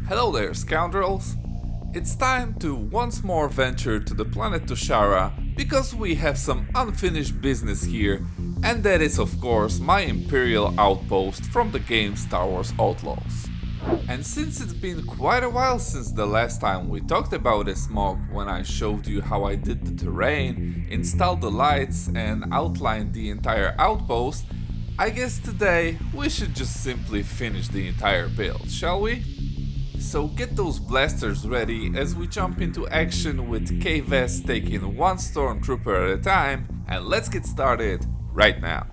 Hello there, scoundrels! It's time to once more venture to the planet Toshara because we have some unfinished business here, and that is of course my Imperial Outpost from the game Star Wars Outlaws. And since it's been quite a while since the last time we talked about a smoke, when I showed you how I did the terrain, installed the lights and outlined the entire outpost, I guess today we should just simply finish the entire build, shall we? So get those blasters ready as we jump into action with K-Vest taking one stormtrooper at a time, and let's get started right now.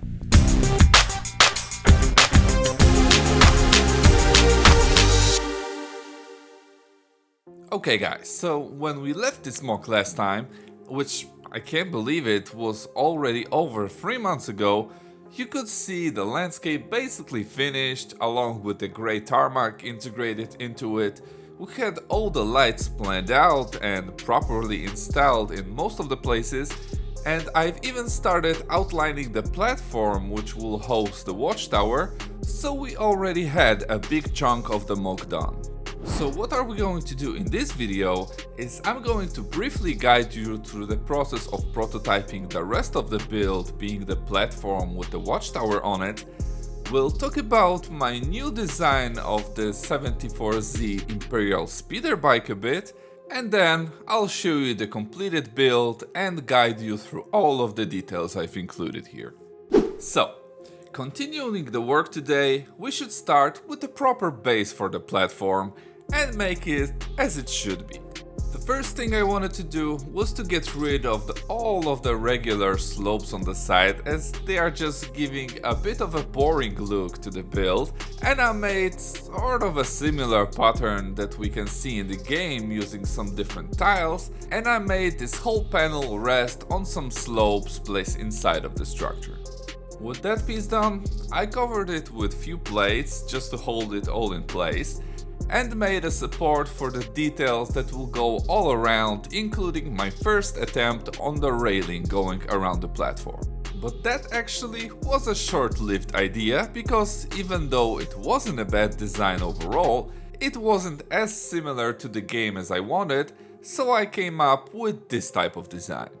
Okay guys, so when we left this mock last time, which I can't believe it was already over 3 months ago, you could see the landscape basically finished along with the grey tarmac integrated into it. We had all the lights planned out and properly installed in most of the places, and I've even started outlining the platform which will host the watchtower, so we already had a big chunk of the mock done. So what are we going to do in this video is I'm going to briefly guide you through the process of prototyping the rest of the build, being the platform with the watchtower on it. We'll talk about my new design of the 74Z Imperial speeder bike a bit, and then I'll show you the completed build and guide you through all of the details I've included here. So, continuing the work today, we should start with the proper base for the platform and make it as it should be. The first thing I wanted to do was to get rid of all of the regular slopes on the side, as they are just giving a bit of a boring look to the build, and I made sort of a similar pattern that we can see in the game using some different tiles, and I made this whole panel rest on some slopes placed inside of the structure. With that piece done, I covered it with few plates just to hold it all in place, and made a support for the details that will go all around, including my first attempt on the railing going around the platform. But that actually was a short-lived idea, because even though it wasn't a bad design overall, it wasn't as similar to the game as I wanted, so I came up with this type of design.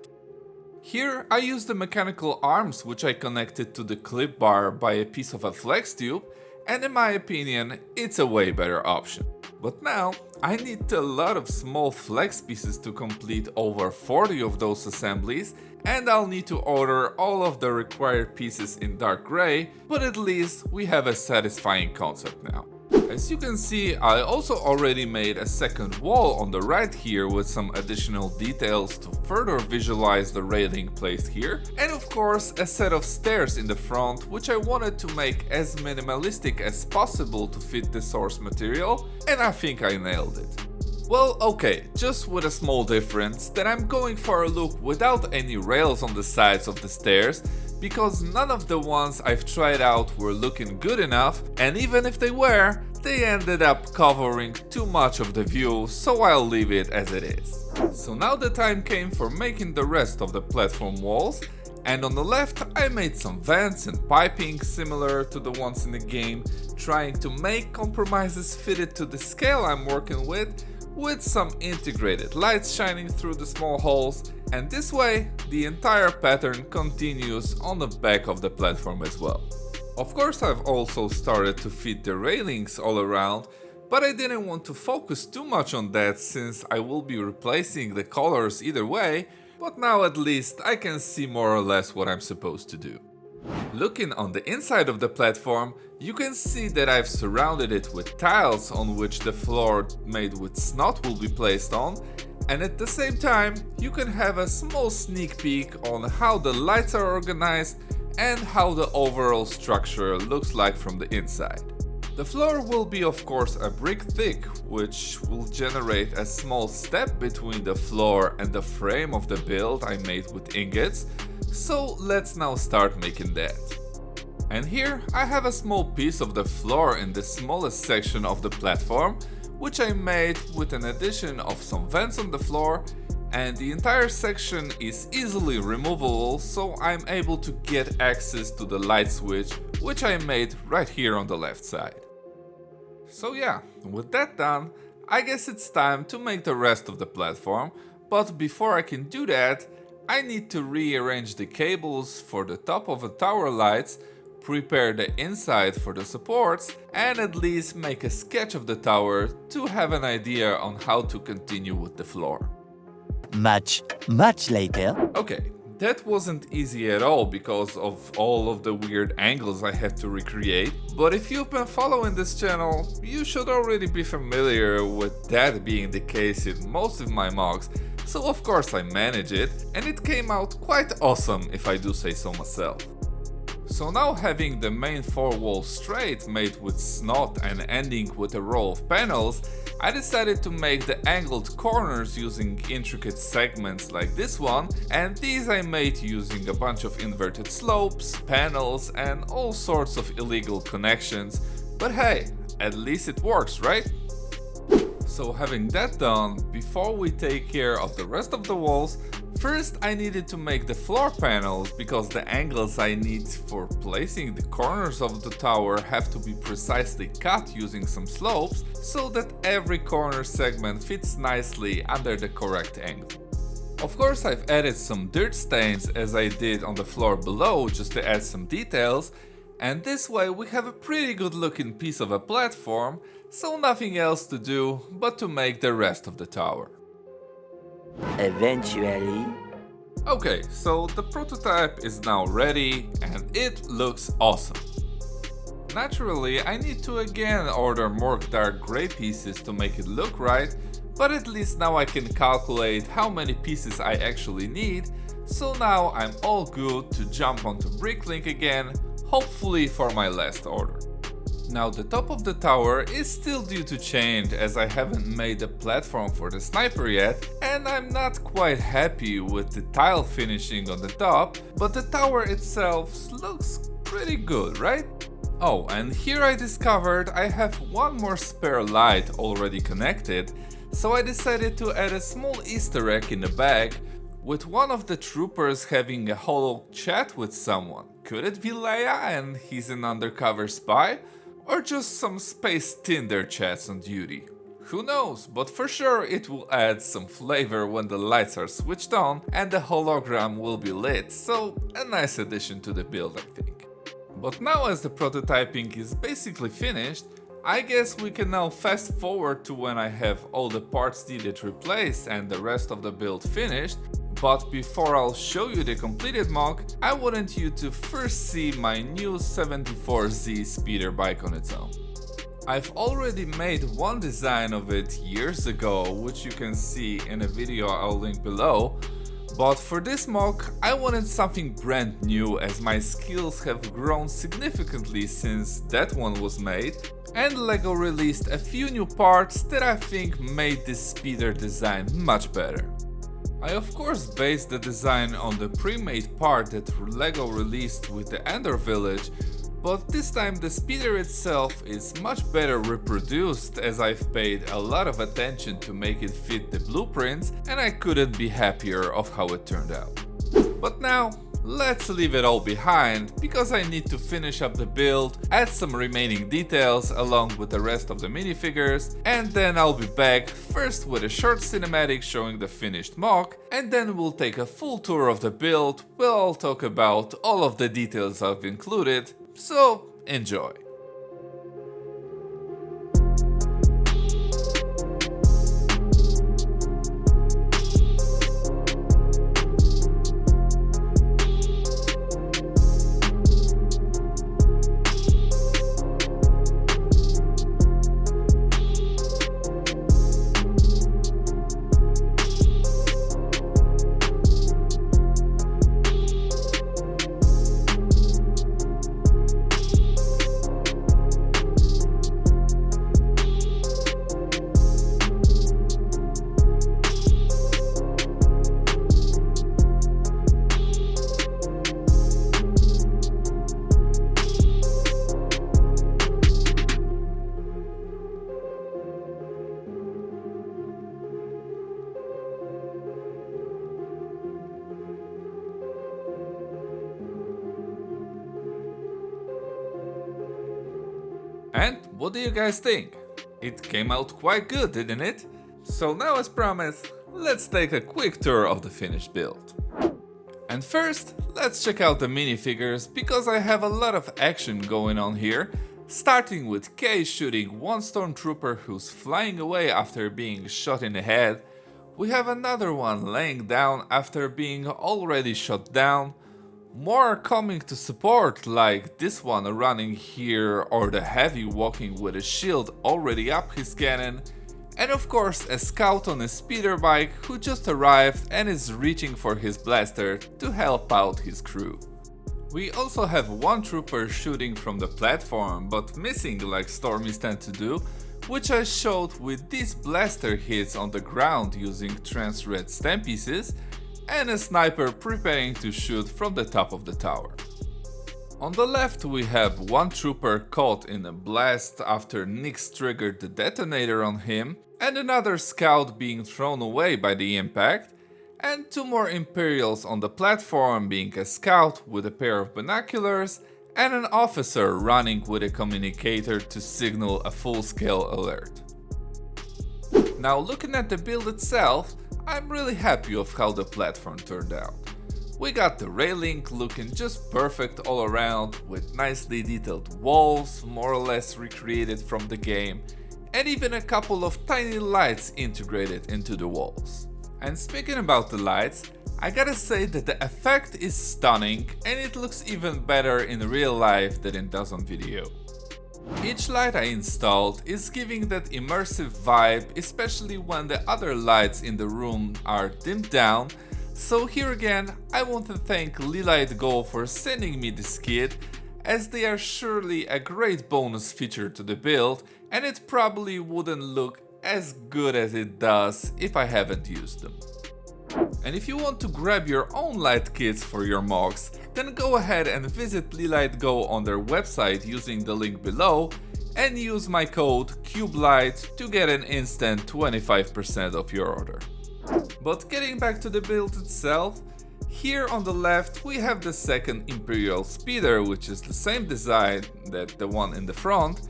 Here I used the mechanical arms which I connected to the clip bar by a piece of a flex tube, and in my opinion it's a way better option. But now I need a lot of small flex pieces to complete over 40 of those assemblies, and I'll need to order all of the required pieces in dark grey, but at least we have a satisfying concept now. As you can see, I also already made a second wall on the right here with some additional details to further visualize the railing placed here, and of course a set of stairs in the front which I wanted to make as minimalistic as possible to fit the source material, and I think I nailed it. Well, okay, just with a small difference, that I'm going for a look without any rails on the sides of the stairs, because none of the ones I've tried out were looking good enough, and even if they were, they ended up covering too much of the view, so I'll leave it as it is. So now the time came for making the rest of the platform walls, and on the left I made some vents and piping similar to the ones in the game, trying to make compromises fitted to the scale I'm working with some integrated lights shining through the small holes, and this way the entire pattern continues on the back of the platform as well. Of course I've also started to fit the railings all around, but I didn't want to focus too much on that since I will be replacing the colors either way, but now at least I can see more or less what I'm supposed to do. Looking on the inside of the platform, you can see that I've surrounded it with tiles on which the floor made with snot will be placed on, and at the same time you can have a small sneak peek on how the lights are organized and how the overall structure looks like from the inside. The floor will be of course a brick thick, which will generate a small step between the floor and the frame of the build I made with ingots, so let's now start making that. And here I have a small piece of the floor in the smallest section of the platform, which I made with an addition of some vents on the floor, and the entire section is easily removable, so I'm able to get access to the light switch, which I made right here on the left side. So yeah, with that done, I guess it's time to make the rest of the platform, but before I can do that, I need to rearrange the cables for the top of the tower lights, prepare the inside for the supports, and at least make a sketch of the tower to have an idea on how to continue with the floor. Much later. Okay, that wasn't easy at all because of all of the weird angles I had to recreate, but if you've been following this channel, you should already be familiar with that being the case in most of my mocks, so of course I manage it, and it came out quite awesome if I do say so myself. So now having the main 4 walls straight made with snot and ending with a row of panels, I decided to make the angled corners using intricate segments like this one, and these I made using a bunch of inverted slopes, panels and all sorts of illegal connections, but hey, at least it works, right? So having that done, before we take care of the rest of the walls, first I needed to make the floor panels because the angles I need for placing the corners of the tower have to be precisely cut using some slopes so that every corner segment fits nicely under the correct angle. Of course I've added some dirt stains as I did on the floor below just to add some details, and this way we have a pretty good looking piece of a platform, so nothing else to do but to make the rest of the tower. Eventually. Okay, so the prototype is now ready and it looks awesome. Naturally, I need to again order more dark gray pieces to make it look right, but at least now I can calculate how many pieces I actually need, so now I'm all good to jump onto Bricklink again, hopefully for my last order. Now the top of the tower is still due to change as I haven't made a platform for the sniper yet, and I'm not quite happy with the tile finishing on the top, but the tower itself looks pretty good, right? Oh, and here I discovered I have one more spare light already connected, so I decided to add a small Easter egg in the back, with one of the troopers having a hollow chat with someone. Could it be Leia and he's an undercover spy? Or just some space Tinder chats on duty? Who knows, but for sure it will add some flavor when the lights are switched on and the hologram will be lit, so a nice addition to the build I think. But now as the prototyping is basically finished, I guess we can now fast forward to when I have all the parts needed replaced and the rest of the build finished. But before I'll show you the completed mock, I wanted you to first see my new 74Z speeder bike on its own. I've already made one design of it years ago, which you can see in a video I'll link below, but for this mock I wanted something brand new as my skills have grown significantly since that one was made, and LEGO released a few new parts that I think made this speeder design much better. I of course based the design on the pre-made part that LEGO released with the Ender Village, but this time the speeder itself is much better reproduced as I've paid a lot of attention to make it fit the blueprints, and I couldn't be happier of how it turned out. But now, let's leave it all behind, because I need to finish up the build, add some remaining details along with the rest of the minifigures, and then I'll be back first with a short cinematic showing the finished mock, and then we'll take a full tour of the build where I'll talk about all of the details I've included, so enjoy! And what do you guys think? It came out quite good, didn't it? So now, as promised, let's take a quick tour of the finished build. And first, let's check out the minifigures because I have a lot of action going on here, starting with Kay shooting one stormtrooper who's flying away after being shot in the head. We have another one laying down after being already shot down. More coming to support, like this one running here, or the heavy walking with a shield already up his cannon. And of course a scout on a speeder bike who just arrived and is reaching for his blaster to help out his crew. We also have one trooper shooting from the platform, but missing like Stormies tend to do, which I showed with these blaster hits on the ground using trans-red stem pieces, and a sniper preparing to shoot from the top of the tower. On the left we have one trooper caught in a blast after Nyx triggered the detonator on him, and another scout being thrown away by the impact, and two more Imperials on the platform, being a scout with a pair of binoculars and an officer running with a communicator to signal a full-scale alert. Now, looking at the build itself, I'm really happy of how the platform turned out. We got the railing looking just perfect all around, with nicely detailed walls more or less recreated from the game, and even a couple of tiny lights integrated into the walls. And speaking about the lights, I gotta say that the effect is stunning and it looks even better in real life than it does on video. Each light I installed is giving that immersive vibe, especially when the other lights in the room are dimmed down. So here again, I want to thank Lilith Go for sending me this kit, as they are surely a great bonus feature to the build, and it probably wouldn't look as good as it does if I haven't used them. And if you want to grab your own light kits for your MOCs, then go ahead and visit Lilith Go on their website using the link below and use my code CUBELIGHT to get an instant 25% of your order. But getting back to the build itself, here on the left we have the second Imperial speeder, which is the same design that the one in the front.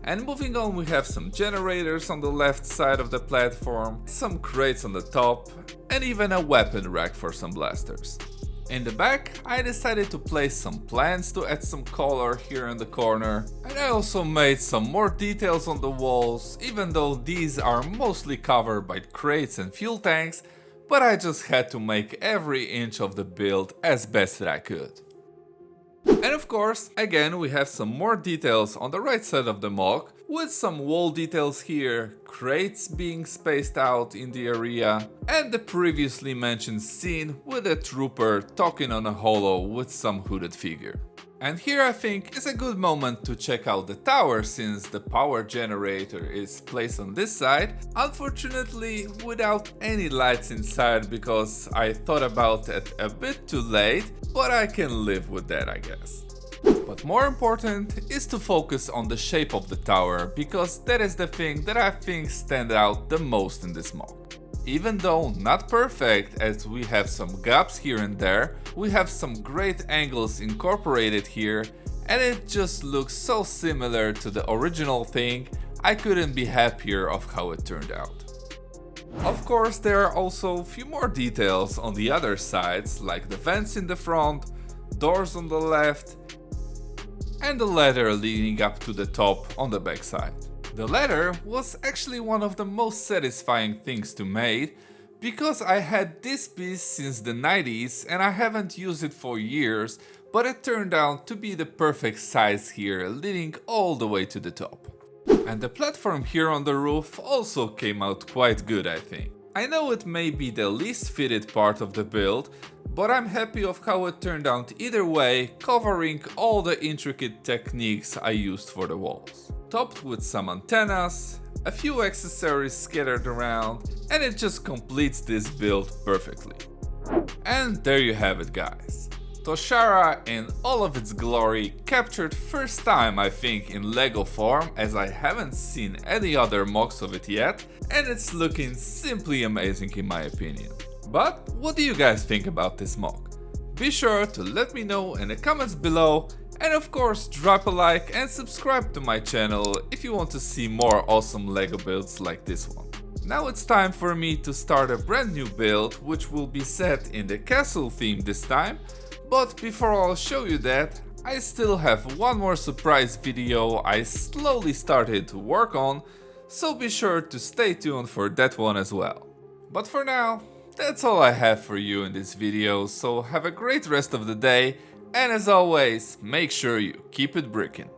And moving on, we have some generators on the left side of the platform, some crates on the top, and even a weapon rack for some blasters. In the back, I decided to place some plants to add some color here in the corner, and I also made some more details on the walls, even though these are mostly covered by crates and fuel tanks, but I just had to make every inch of the build as best that I could. And of course, again, we have some more details on the right side of the MOC, with some wall details here, crates being spaced out in the area, and the previously mentioned scene with a trooper talking on a holo with some hooded figure. And here I think is a good moment to check out the tower, since the power generator is placed on this side, unfortunately without any lights inside because I thought about it a bit too late, but I can live with that, I guess. But more important is to focus on the shape of the tower, because that is the thing that I think stand out the most in this MOC. Even though not perfect, as we have some gaps here and there, we have some great angles incorporated here, and it just looks so similar to the original thing. I couldn't be happier of how it turned out. Of course, there are also a few more details on the other sides, like the vents in the front, doors on the left, and the ladder leading up to the top on the back side. The ladder was actually one of the most satisfying things to make, because I had this piece since the 90s and I haven't used it for years, but it turned out to be the perfect size here, leading all the way to the top. And the platform here on the roof also came out quite good, I think. I know it may be the least fitted part of the build, but I'm happy of how it turned out either way, covering all the intricate techniques I used for the walls. Topped with some antennas, a few accessories scattered around, and it just completes this build perfectly. And there you have it, guys. Toshara in all of its glory, captured first time I think in LEGO form, as I haven't seen any other MOCs of it yet, and it's looking simply amazing in my opinion. But what do you guys think about this MOC? Be sure to let me know in the comments below, And of course, drop a like and subscribe to my channel if you want to see more awesome LEGO builds like this one. Now it's time for me to start a brand new build, which will be set in the castle theme this time. But before I'll show you that, I still have one more surprise video I slowly started to work on, so be sure to stay tuned for that one as well. But for now, that's all I have for you in this video, so have a great rest of the day, and as always, make sure you keep it brickin'.